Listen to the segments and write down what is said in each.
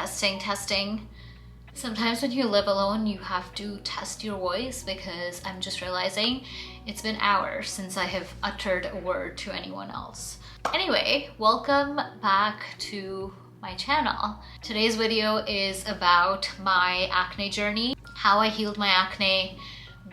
Testing. Sometimes when you live alone, you have to test your voice because I'm just realizing it's been hours since I have uttered a word to anyone else. Anyway, welcome back to my channel. Today's video is about my acne journey, how I healed my acne,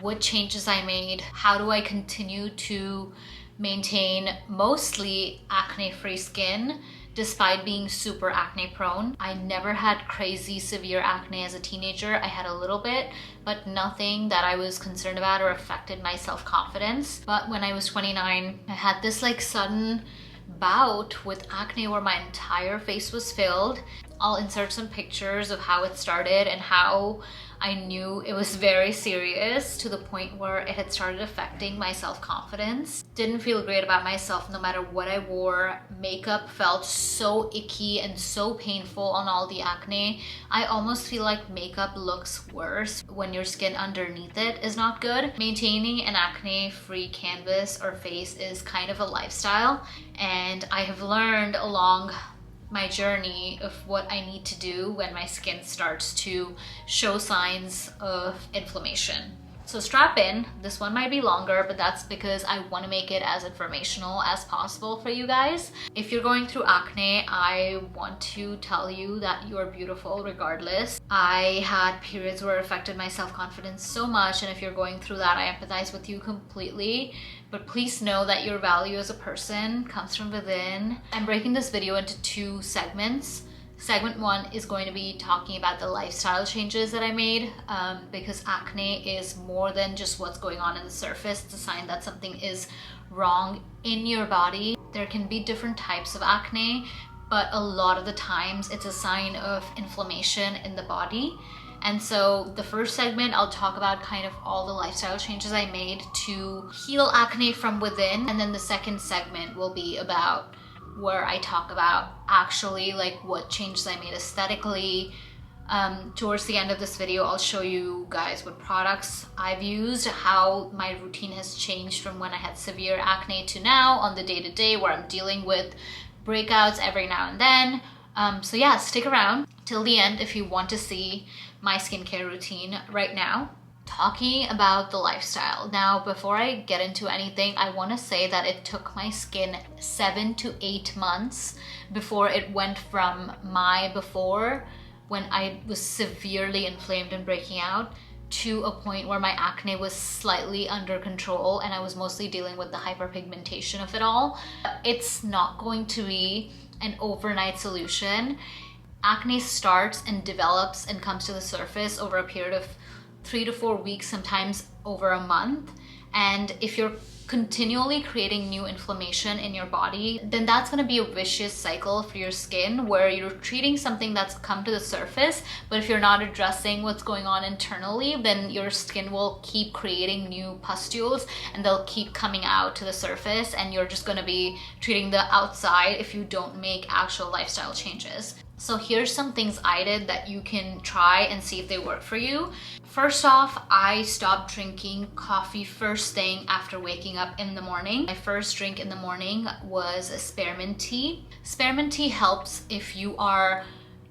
what changes I made, how do I continue to maintain mostly acne-free skin despite being super acne prone. I never had crazy severe acne as a teenager. I had a little bit, but nothing that I was concerned about or affected my self-confidence. But when I was 29, I had this like sudden bout with acne where my entire face was filled. I'll insert some pictures of how it started and how I knew it was very serious to the point where it had started affecting my self-confidence. Didn't feel great about myself no matter what I wore. Makeup felt so icky and so painful on all the acne. I almost feel like makeup looks worse when your skin underneath it is not good. Maintaining an acne-free canvas or face is kind of a lifestyle, and I have learned along my journey of what I need to do when my skin starts to show signs of inflammation. So strap in. This one might be longer, but that's because I want to make it as informational as possible for you guys. If you're going through acne, I want to tell you that you are beautiful regardless. I had periods where it affected my self-confidence so much, and if you're going through that, I empathize with you completely. But please know that your value as a person comes from within. I'm breaking this video into two segments. Segment one is going to be talking about the lifestyle changes that I made because acne is more than just what's going on in the surface. It's a sign that something is wrong in your body. There can be different types of acne, but a lot of the times it's a sign of inflammation in the body. And so the first segment, I'll talk about kind of all the lifestyle changes I made to heal acne from within. And then the second segment will be about where I talk about actually like what changes I made aesthetically. Towards the end of this video, I'll show you guys what products I've used, how my routine has changed from when I had severe acne to now on the day-to-day where I'm dealing with breakouts every now and then. So yeah, stick around till the end if you want to see my skincare routine right now. Talking about the lifestyle. Now, before I get into anything, I want to say that it took my skin 7 to 8 months before it went from my before, when I was severely inflamed and breaking out, to a point where my acne was slightly under control and I was mostly dealing with the hyperpigmentation of it all. It's not going to be an overnight solution. Acne starts and develops and comes to the surface over a period of 3 to 4 weeks, sometimes over a month. And if you're continually creating new inflammation in your body, then that's going to be a vicious cycle for your skin where you're treating something that's come to the surface, but if you're not addressing what's going on internally, then your skin will keep creating new pustules and they'll keep coming out to the surface, and you're just going to be treating the outside if you don't make actual lifestyle changes. So here's some things I did that you can try and see if they work for you. First off, I stopped drinking coffee first thing after waking up in the morning. My first drink in the morning was a spearmint tea. Spearmint tea helps if you are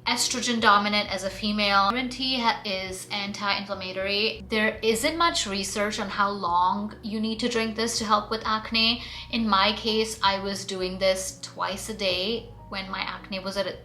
estrogen dominant as a female. Spearmint tea is anti-inflammatory. There isn't much research on how long you need to drink this to help with acne. In my case, I was doing this twice a day when my acne was at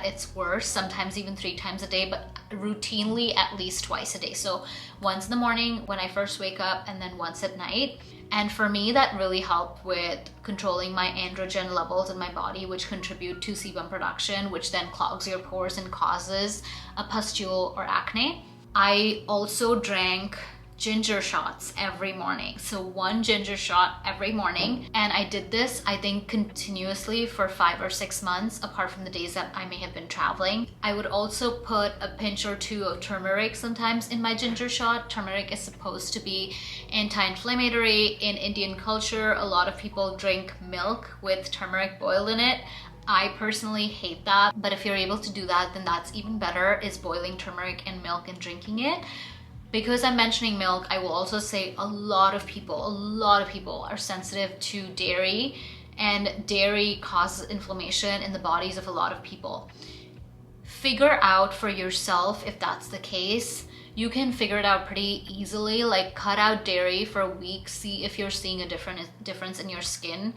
its worst, sometimes even 3 times a day, but routinely at least twice a day. So once in the morning when I first wake up, and then once at night. And for me, that really helped with controlling my androgen levels in my body, which contribute to sebum production, which then clogs your pores and causes a pustule or acne. I also drank ginger shots every morning. So 1 ginger shot every morning. And I did this, I think, continuously for 5 or 6 months, apart from the days that I may have been traveling. I would also put a pinch or 2 of turmeric sometimes in my ginger shot. Turmeric is supposed to be anti-inflammatory. In Indian culture, a lot of people drink milk with turmeric boiled in it. I personally hate that, but if you're able to do that, then that's even better, is boiling turmeric in milk and drinking it. Because I'm mentioning milk, I will also say a lot of people are sensitive to dairy, and dairy causes inflammation in the bodies of a lot of people. figure out for yourself if that's the case. You can figure it out pretty easily, like cut out dairy for a week, see if you're seeing a difference in your skin.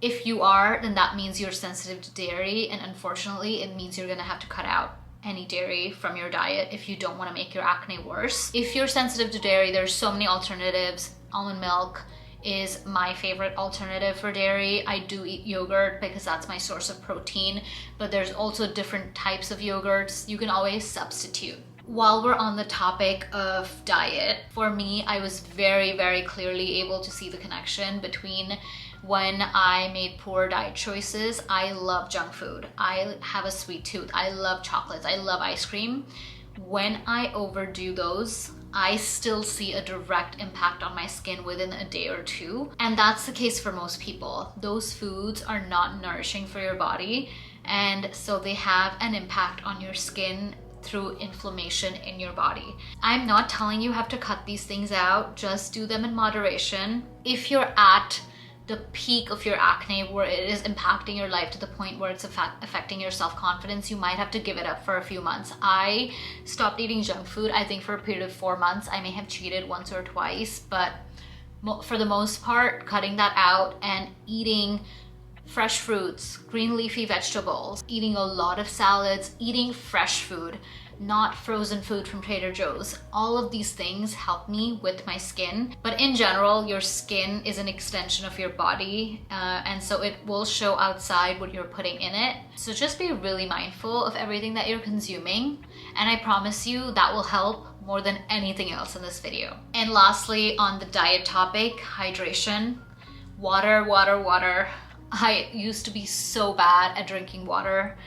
If you are, then that means you're sensitive to dairy, and unfortunately it means you're gonna have to cut out any dairy from your diet if you don't want to make your acne worse. If you're sensitive to dairy, there's so many alternatives. Almond milk is my favorite alternative for dairy. I do eat yogurt because that's my source of protein, but there's also different types of yogurts. You can always substitute. While we're on the topic of diet, for me, I was very, very clearly able to see the connection between when I made poor diet choices. I love junk food. I have a sweet tooth. I love chocolates. I love ice cream. When I overdo those, I still see a direct impact on my skin within a day or two. And that's the case for most people. Those foods are not nourishing for your body, and so they have an impact on your skin through inflammation in your body. I'm not telling you have to cut these things out, just do them in moderation. If you're at the peak of your acne where it is impacting your life to the point where it's affecting your self-confidence, you might have to give it up for a few months. I stopped eating junk food, I think, for a period of 4 months. I may have cheated once or twice, but for the most part, cutting that out and eating fresh fruits, green leafy vegetables, eating a lot of salads, eating fresh food, not frozen food from Trader Joe's. All of these things help me with my skin. But in general, your skin is an extension of your body, and so it will show outside what you're putting in it. So just be really mindful of everything that you're consuming, and I promise you that will help more than anything else in this video. And lastly, on the diet topic, hydration. Water, water, water. I used to be so bad at drinking water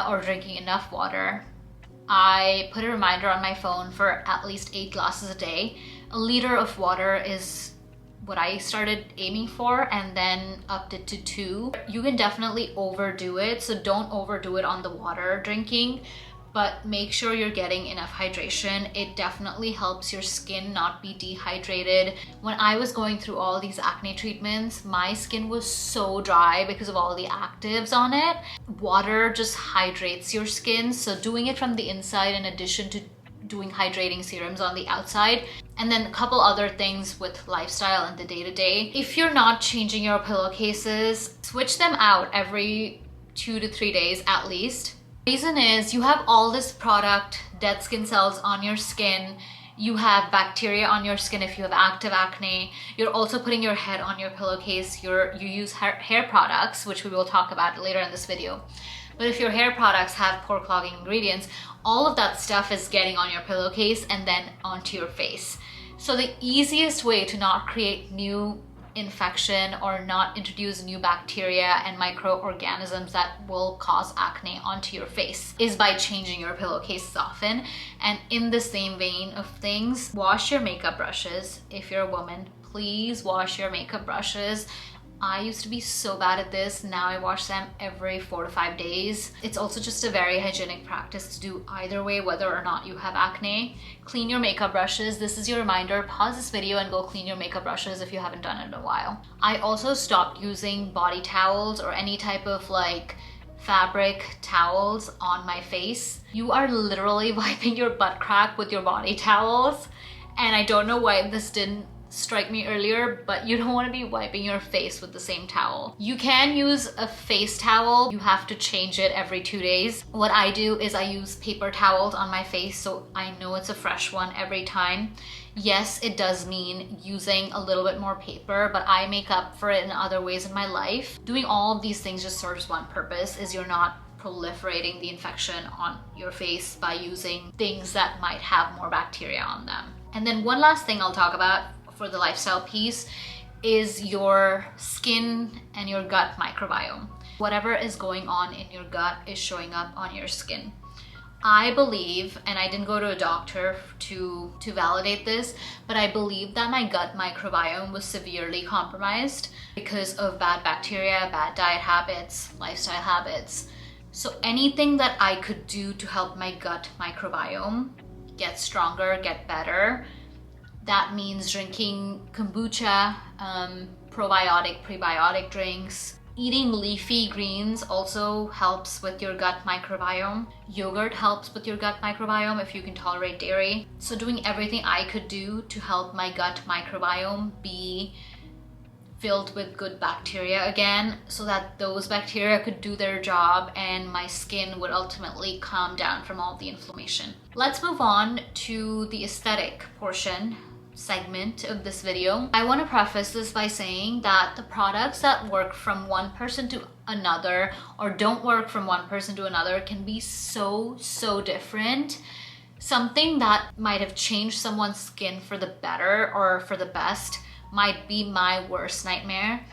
or drinking enough water. I put a reminder on my phone for at least 8 glasses a day. A liter of water is what I started aiming for, and then upped it to 2. You can definitely overdo it, so don't overdo it on the water drinking, but make sure you're getting enough hydration. It definitely helps your skin not be dehydrated. When I was going through all these acne treatments, my skin was so dry because of all the actives on it. Water just hydrates your skin, so doing it from the inside in addition to doing hydrating serums on the outside, and then a couple other things with lifestyle and the day-to-day. If you're not changing your pillowcases, switch them out every 2 to 3 days at least. Reason is you have all this product, dead skin cells on your skin, you have bacteria on your skin if you have active acne, you're also putting your head on your pillowcase, you use hair products, which we will talk about later in this video. But if your hair products have pore clogging ingredients, all of that stuff is getting on your pillowcase and then onto your face. So the easiest way to not create new infection or not introduce new bacteria and microorganisms that will cause acne onto your face is by changing your pillowcases often. And in the same vein of things, wash your makeup brushes. If you're a woman, please wash your makeup brushes. I used to be so bad at this. Now I wash them every 4 to 5 days. It's also just a very hygienic practice to do either way, whether or not you have acne. Clean your makeup brushes. This is your reminder. Pause this video and go clean your makeup brushes if you haven't done it in a while. I also stopped using body towels or any type of like fabric towels on my face. You are literally wiping your butt crack with your body towels. And I don't know why this didn't strike me earlier, but you don't want to be wiping your face with the same towel. You can use a face towel. You have to change it every 2 days. What I do is I use paper towels on my face so I know it's a fresh one every time. Yes, it does mean using a little bit more paper, but I make up for it in other ways in my life. Doing all of these things just serves one purpose, is you're not proliferating the infection on your face by using things that might have more bacteria on them. And then one last thing I'll talk about for the lifestyle piece is your skin and your gut microbiome. Whatever is going on in your gut is showing up on your skin. I believe, and I didn't go to a doctor to validate this, but I believe that my gut microbiome was severely compromised because of bad bacteria, bad diet habits, lifestyle habits. So anything that I could do to help my gut microbiome get stronger, get better, that means drinking kombucha, probiotic, prebiotic drinks, Eating leafy greens also helps with your gut microbiome. Yogurt helps with your gut microbiome if you can tolerate dairy. So doing everything I could do to help my gut microbiome be filled with good bacteria again, so that those bacteria could do their job and my skin would ultimately calm down from all the inflammation. Let's move on to the aesthetic portion segment of this video. I want to preface this by saying that the products that work from one person to another or don't work from one person to another can be so different. Something that might have changed someone's skin for the better or for the best might be my worst nightmare.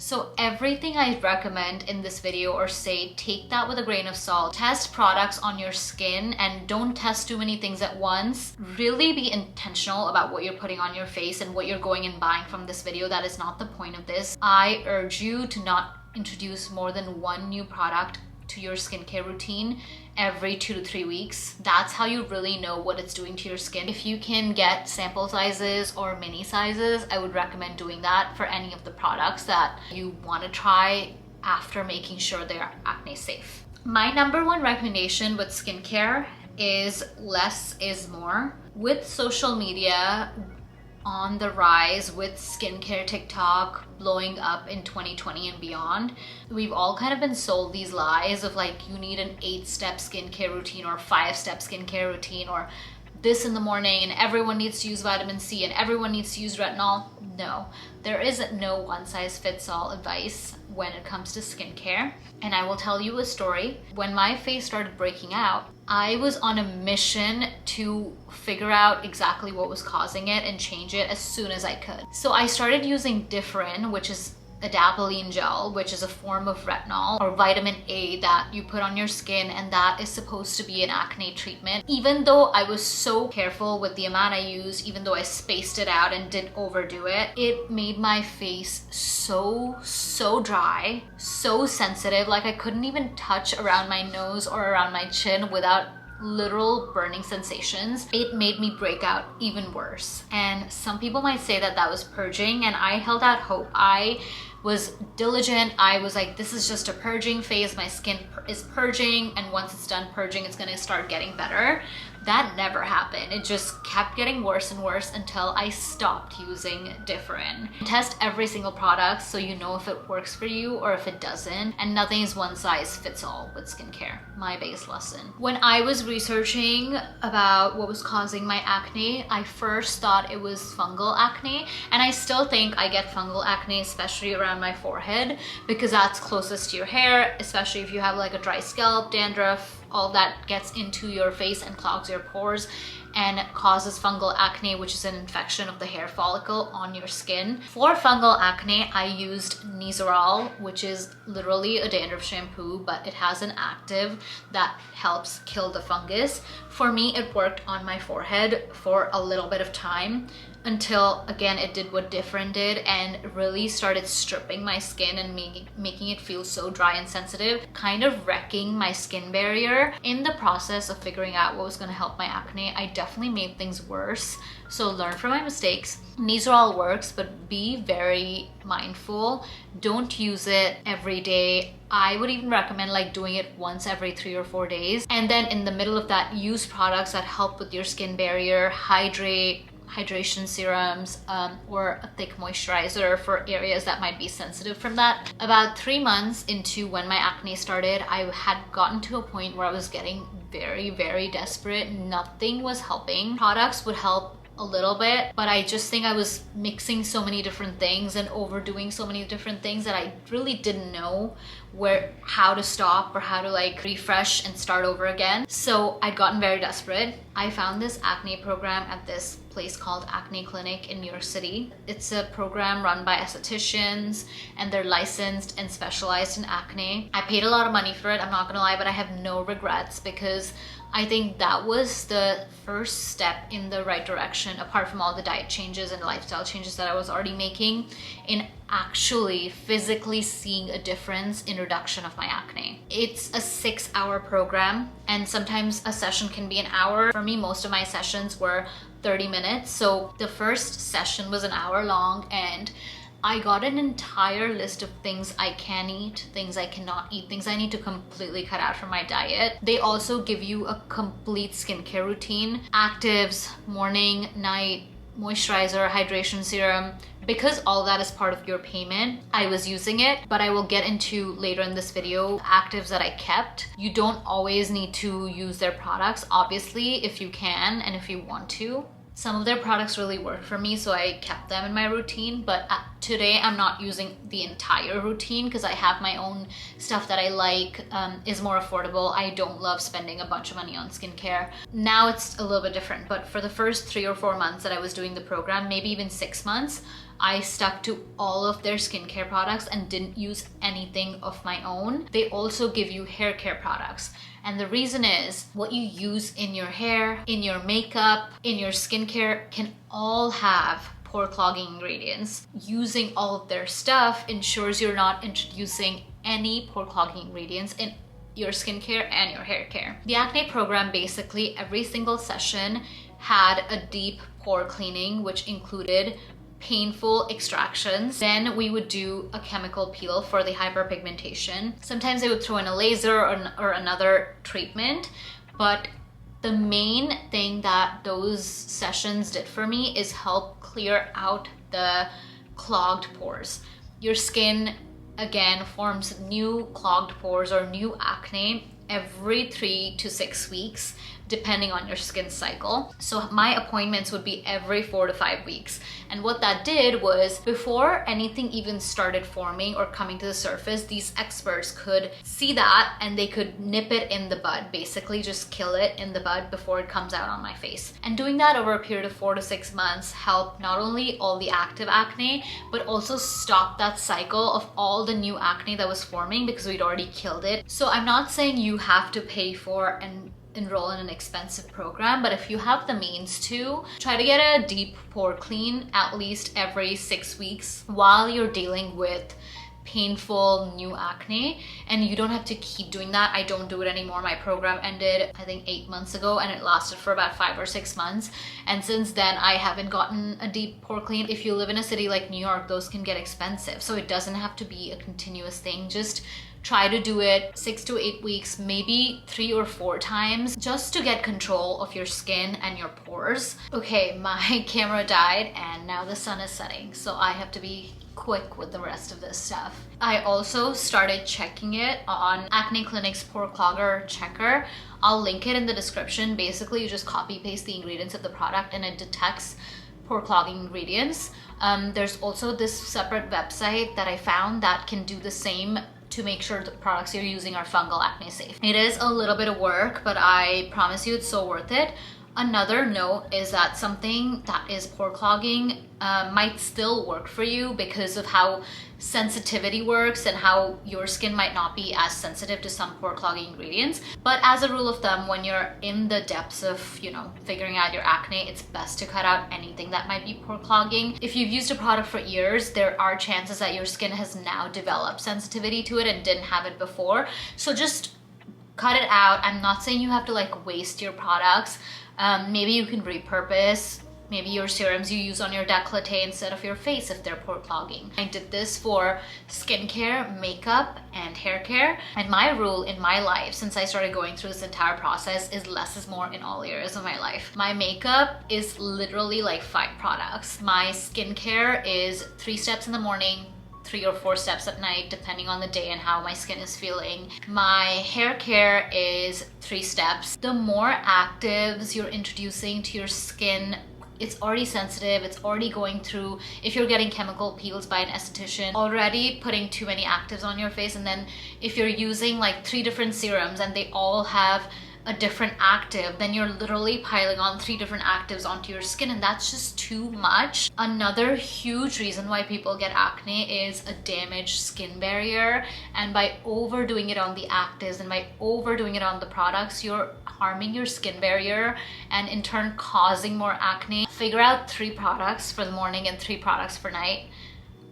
So everything I recommend in this video or say, take that with a grain of salt. Test products on your skin and don't test too many things at once. Really be intentional about what you're putting on your face and what you're going and buying from this video. That is not the point of this. I urge you to not introduce more than one new product to your skincare routine every 2 to 3 weeks. That's how you really know what it's doing to your skin. If you can get sample sizes or mini sizes, I would recommend doing that for any of the products that you want to try after making sure they're acne safe. My number one recommendation with skincare is less is more. With social media on the rise, with skincare TikTok blowing up in 2020 and beyond, we've all kind of been sold these lies of like, you need an 8-step skincare routine or 5-step skincare routine or this in the morning and everyone needs to use vitamin C and everyone needs to use retinol. No, there is no one-size-fits-all advice when it comes to skincare. And I will tell you a story. When my face started breaking out, I was on a mission to figure out exactly what was causing it and change it as soon as I could. So I started using Differin, which is adapalene gel, which is a form of retinol or vitamin A that you put on your skin, and that is supposed to be an acne treatment. Even though I was so careful with the amount I used, even though I spaced it out and didn't overdo it, it made my face so dry, so sensitive. Like I couldn't even touch around my nose or around my chin without literal burning sensations. It made me break out even worse. And some people might say that that was purging, and I held out hope. I was diligent. I was like, this is just a purging phase. My skin is purging, and once it's done purging, it's gonna start getting better. That never happened. It just kept getting worse and worse until I stopped using Differin. Test every single product so you know if it works for you or if it doesn't. And nothing is one size fits all with skincare. My biggest lesson. When I was researching about what was causing my acne, I first thought it was fungal acne. And I still think I get fungal acne, especially around my forehead, because that's closest to your hair, especially if you have like a dry scalp, dandruff, all that gets into your face and clogs your pores and causes fungal acne, which is an infection of the hair follicle on your skin. For fungal acne, I used Nizoral, which is literally a dandruff shampoo, but it has an active that helps kill the fungus. For me, it worked on my forehead for a little bit of time until, again, it did what Differin did and really started stripping my skin and making it feel so dry and sensitive, kind of wrecking my skin barrier. In the process of figuring out what was going to help my acne, I definitely made things worse. So learn from my mistakes. Nizoral works, but be very mindful. Don't use it every day. I would even recommend like doing it once every 3 or 4 days. And then in the middle of that, use products that help with your skin barrier, hydration serums, or a thick moisturizer for areas that might be sensitive from that. About 3 months into when my acne started, I had gotten to a point where I was getting very desperate. Nothing was helping. Products would help a little bit, but I just think I was mixing so many different things and overdoing so many different things that I really didn't know how to stop or how to like refresh and start over again. So I'd gotten very desperate. I found this acne program at this place called Acne Clinic in New York City. It's a program run by estheticians and they're licensed and specialized in acne. I paid a lot of money for it, I'm not gonna lie, but I have no regrets because I think that was the first step in the right direction, apart from all the diet changes and lifestyle changes that I was already making, in actually physically seeing a difference in reduction of my acne. It's a 6-hour program, and sometimes a session can be an hour. For me, most of my sessions were 30 minutes. So the first session was an hour long, and I got an entire list of things I can eat, things I cannot eat, things I need to completely cut out from my diet. They also give you a complete skincare routine, actives, morning, night, moisturizer, hydration serum. Because all that is part of your payment, I was using it, but I will get into later in this video actives that I kept. You don't always need to use their products, obviously, if you can and if you want to. Some of their products really work for me, so I kept them in my routine, but today I'm not using the entire routine because I have my own stuff that I like, is more affordable. I don't love spending a bunch of money on skincare. Now it's a little bit different, but for the first 3 or 4 months that I was doing the program, maybe even 6 months, I stuck to all of their skincare products and didn't use anything of my own. They also give you hair care products. And the reason is what you use in your hair, in your makeup, in your skincare can all have pore clogging ingredients. Using all of their stuff ensures you're not introducing any pore clogging ingredients in your skincare and your hair care. The Acne program, basically every single session had a deep pore cleaning, which included painful extractions. Then we would do a chemical peel for the hyperpigmentation. Sometimes they would throw in a laser or another treatment, but the main thing that those sessions did for me is help clear out the clogged pores. Your skin, again, forms new clogged pores or new acne every 3 to 6 weeks, depending on your skin cycle. So my appointments would be every 4 to 5 weeks. And what that did was, before anything even started forming or coming to the surface, these experts could see that and they could nip it in the bud, basically just kill it in the bud before it comes out on my face. And doing that over a period of 4 to 6 months helped not only all the active acne, but also stop that cycle of all the new acne that was forming because we'd already killed it. So I'm not saying you have to pay for and enroll in an expensive program, but if you have the means to, try to get a deep pore clean at least every 6 weeks while you're dealing with painful new acne. And you don't have to keep doing that. I don't do it anymore. My program ended I think 8 months ago and it lasted for about 5 or 6 months, and since then I haven't gotten a deep pore clean. If you live in a city like New York, those can get expensive, so it doesn't have to be a continuous thing. Just try to do it 6 to 8 weeks, maybe 3 or 4 times, just to get control of your skin and your pores. Okay, my camera died and now the sun is setting, so I have to be quick with the rest of this stuff. I also started checking it on Acne Clinic's pore clogger checker. I'll link it in the description. Basically, you just copy paste the ingredients of the product and it detects pore clogging ingredients. There's also this separate website that I found that can do the same to make sure the products you're using are fungal acne safe. It is a little bit of work, but I promise you it's so worth it. Another note is that something that is pore clogging might still work for you because of how sensitivity works and how your skin might not be as sensitive to some pore clogging ingredients. But as a rule of thumb, when you're in the depths of, you know, figuring out your acne, it's best to cut out anything that might be pore clogging. If you've used a product for years, there are chances that your skin has now developed sensitivity to it and didn't have it before. So just cut it out. I'm not saying you have to like waste your products. Maybe you can repurpose maybe your serums you use on your décolleté instead of your face if they're pore clogging. I did this for skincare, makeup, and hair care. And my rule in my life since I started going through this entire process is less is more in all areas of my life. My makeup is literally like 5 products. My skincare is 3 steps in the morning, 3 or 4 steps at night, depending on the day and how my skin is feeling. My hair care is 3 steps. The more actives you're introducing to your skin, it's already sensitive, it's already going through, if you're getting chemical peels by an esthetician, already putting too many actives on your face. And then if you're using like 3 different serums and they all have a different active, then you're literally piling on 3 different actives onto your skin, and that's just too much. Another huge reason why people get acne is a damaged skin barrier, and by overdoing it on the actives and by overdoing it on the products, you're harming your skin barrier and in turn causing more acne. Figure out 3 products for the morning and 3 products for night.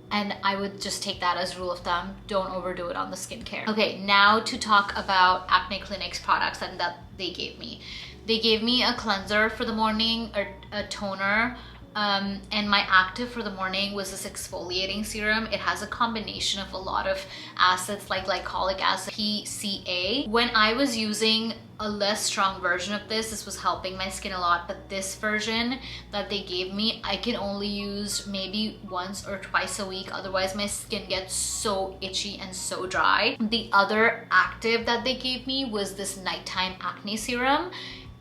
And I would just take that as rule of thumb. Don't overdo it on the skincare. Okay, now to talk about Acne Clinic's products that they gave me. They gave me a cleanser for the morning, a toner And my active for the morning was this exfoliating serum. It has a combination of a lot of acids like glycolic acid, PCA. When I was using a less strong version of this was helping my skin a lot, but this version that they gave me, I can only use maybe once or twice a week. Otherwise my skin gets so itchy and so dry. The other active that they gave me was this nighttime acne serum,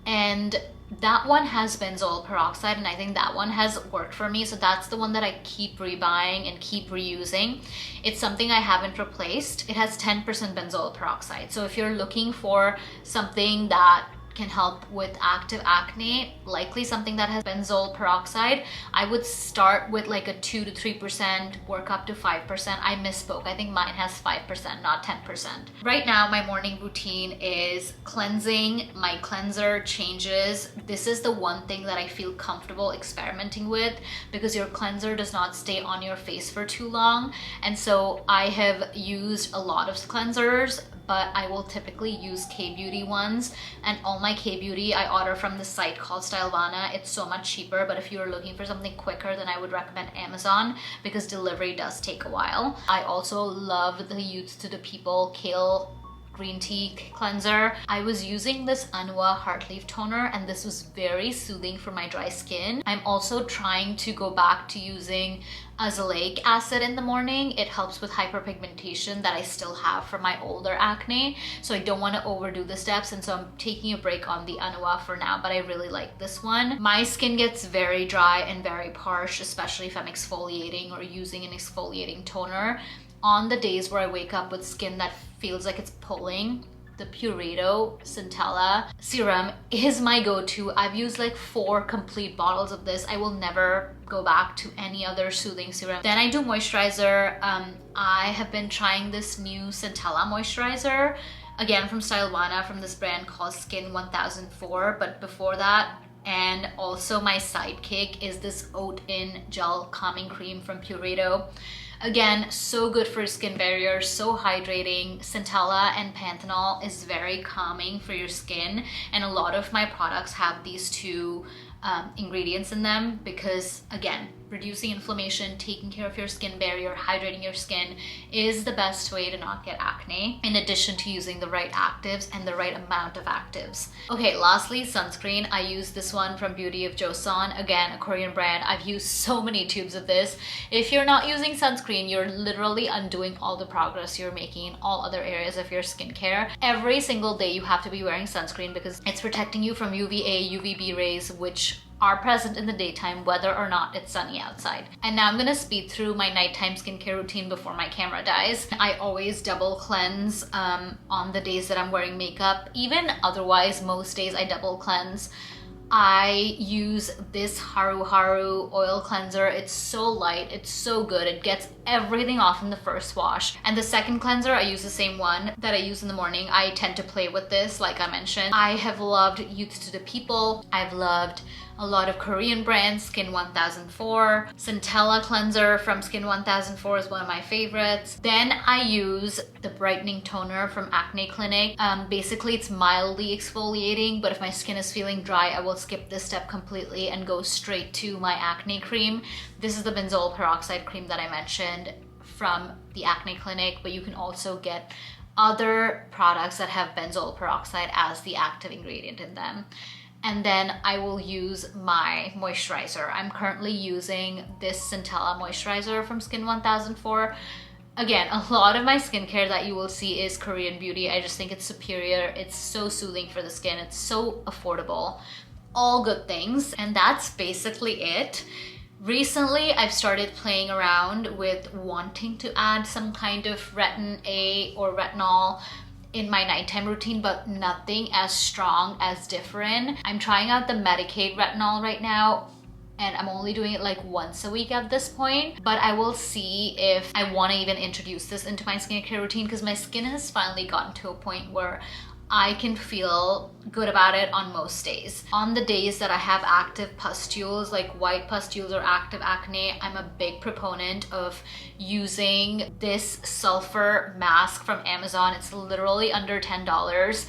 and that one has benzoyl peroxide, and I think that one has worked for me. So that's the one that I keep rebuying and keep reusing. It's something I haven't replaced. It has 10% benzoyl peroxide. So if you're looking for something that can help with active acne, likely something that has benzoyl peroxide, I would start with like a 2 to 3%, work up to 5%. I misspoke. I think mine has 5%, not 10%. Right now, my morning routine is cleansing. My cleanser changes. This is the one thing that I feel comfortable experimenting with because your cleanser does not stay on your face for too long. And so I have used a lot of cleansers, but I will typically use K-Beauty ones, and all my K-Beauty I order from this site called Stylevana. It's so much cheaper, but if you're looking for something quicker, then I would recommend Amazon because delivery does take a while. I also love the Youth to the People Kale green tea cleanser. I was using this Anua Heartleaf toner, and this was very soothing for my dry skin. I'm also trying to go back to using azelaic acid in the morning. It helps with hyperpigmentation that I still have from my older acne, so I don't want to overdo the steps, and so I'm taking a break on the Anua for now, but I really like this one. My skin gets very dry and very parched, especially if I'm exfoliating or using an exfoliating toner. On the days where I wake up with skin that feels like it's pulling, the Puredo Centella serum is my go-to. I've used like 4 complete bottles of this. I will never go back to any other soothing serum. Then I do moisturizer. I have been trying this new Centella moisturizer, again from Stylevana, from this brand called Skin 1004, but before that, and also my sidekick is this Oat In Gel Calming Cream from Puredo. Again, so good for skin barrier, so hydrating. Centella and panthenol is very calming for your skin, and a lot of my products have these two ingredients in them because, again, reducing inflammation, taking care of your skin barrier, hydrating your skin is the best way to not get acne, in addition to using the right actives and the right amount of actives. Okay, lastly, sunscreen. I use this one from Beauty of Joseon, again, a Korean brand. I've used so many tubes of this. If you're not using sunscreen, you're literally undoing all the progress you're making in all other areas of your skincare. Every single day you have to be wearing sunscreen because it's protecting you from UVA, UVB rays, which are present in the daytime whether or not it's sunny outside. And now I'm gonna speed through my nighttime skincare routine before my camera dies. I always double cleanse on the days that I'm wearing makeup. Even otherwise, most days I double cleanse. I use this Haru Haru oil cleanser. It's so light, it's so good. It gets everything off in the first wash. And the second cleanser, I use the same one that I use in the morning. I tend to play with this, like I mentioned. I have loved Youth to the People. I've loved a lot of Korean brands. Skin 1004. Centella cleanser from Skin 1004 is one of my favorites. Then I use the brightening toner from Acne Clinic. Basically it's mildly exfoliating, but if my skin is feeling dry, I will skip this step completely and go straight to my acne cream. This is the benzoyl peroxide cream that I mentioned from the Acne Clinic, but you can also get other products that have benzoyl peroxide as the active ingredient in them. And then I will use my moisturizer. I'm currently using this Centella moisturizer from Skin 1004. Again, a lot of my skincare that you will see is Korean beauty. I just think it's superior. It's so soothing for the skin. It's so affordable. All good things. And that's basically it. Recently, I've started playing around with wanting to add some kind of retin A or retinol in my nighttime routine, but nothing as strong as Differin. I'm trying out the Medicaid retinol right now, and I'm only doing it like once a week at this point, but I will see if I want to even introduce this into my skincare routine because my skin has finally gotten to a point where I can feel good about it on most days. On the days that I have active pustules, like white pustules or active acne, I'm a big proponent of using this sulfur mask from Amazon. It's literally under $10.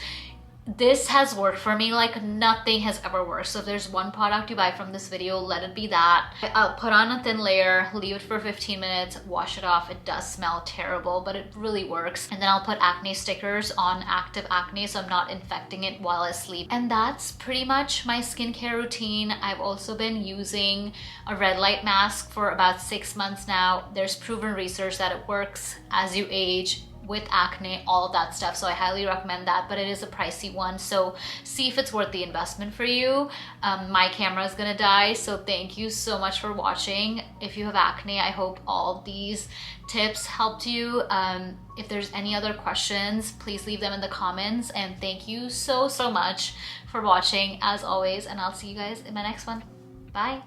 this has worked for me like nothing has ever worked. So if there's one product you buy from this video, let it be that. I'll put on a thin layer, leave it for 15 minutes, wash it off. It does smell terrible, but it really works. And then I'll put acne stickers on active acne so I'm not infecting it while I sleep. And that's pretty much my skincare routine. I've also been using a red light mask for about 6 months now. There's proven research that it works as you age with acne, all of that stuff, so I highly recommend that, but it is a pricey one, so see if it's worth the investment for you. My camera is gonna die, so thank you so much for watching. If you have acne, I hope all these tips helped you. If there's any other questions, please leave them in the comments, and thank you so much for watching as always, and I'll see you guys in my next one. Bye.